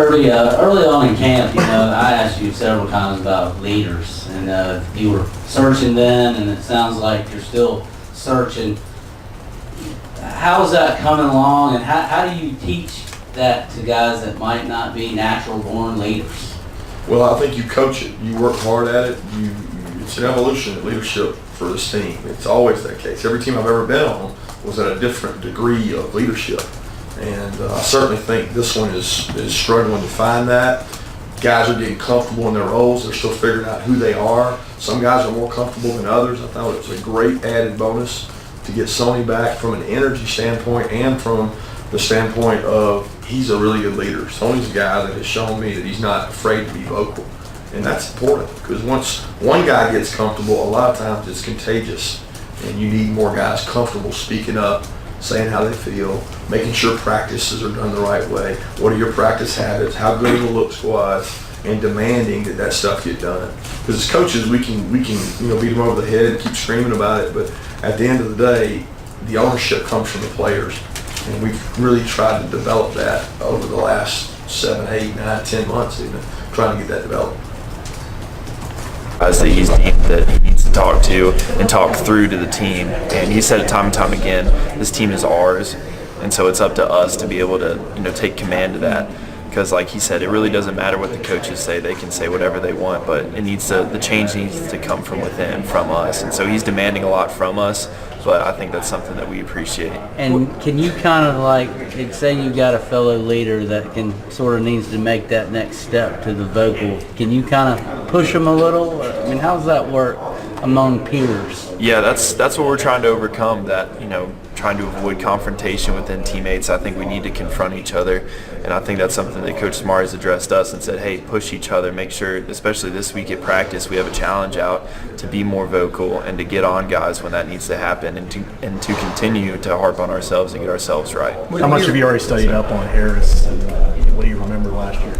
Kirby, early on in camp, I asked you several times about leaders, and you were searching then, and it sounds like you're still searching. How's that coming along, and how do you teach that to guys that might not be natural-born leaders? Well, I think you coach it. You work hard at it. It's an evolution of leadership for this team. It's always that case. Every team I've ever been on was at a different degree of leadership. And I certainly think this one is struggling to find that. Guys are getting comfortable in their roles. They're still figuring out who they are. Some guys are more comfortable than others. I thought it was a great added bonus to get Sonny back from an energy standpoint and from the standpoint of he's a really good leader. Sonny's a guy that has shown me that he's not afraid to be vocal. And that's important because once one guy gets comfortable, a lot of times it's contagious. And you need more guys comfortable speaking up, saying how they feel, making sure practices are done the right way. What are your practice habits? How good are the look squads? And demanding that stuff get done. Because as coaches, we can beat them over the head and keep screaming about it. But at the end of the day, the ownership comes from the players, and we've really tried to develop that over the last 7, 8, 9, 10 months, even trying to get that developed. Guys that he's deemed that he needs to talk to and talk through to the team, and he said it time and time again, this team is ours, and so it's up to us to be able to take command of that, because like he said, it really doesn't matter what the coaches say. They can say whatever they want, but the change needs to come from within, from us, and so he's demanding a lot from us, but I think that's something that we appreciate. And can you kind of say you got a fellow leader that can sort of needs to make that next step to the vocal, can you kind of push them a little? I mean, how does that work among peers? Yeah, that's what we're trying to overcome, that, trying to avoid confrontation within teammates. I think we need to confront each other, and I think that's something that Coach Smart has addressed us and said, hey, push each other, make sure, especially this week at practice, we have a challenge out to be more vocal and to get on guys when that needs to happen, and to continue to harp on ourselves and get ourselves right. How much have you already studied up on Harris, and what do you remember last year?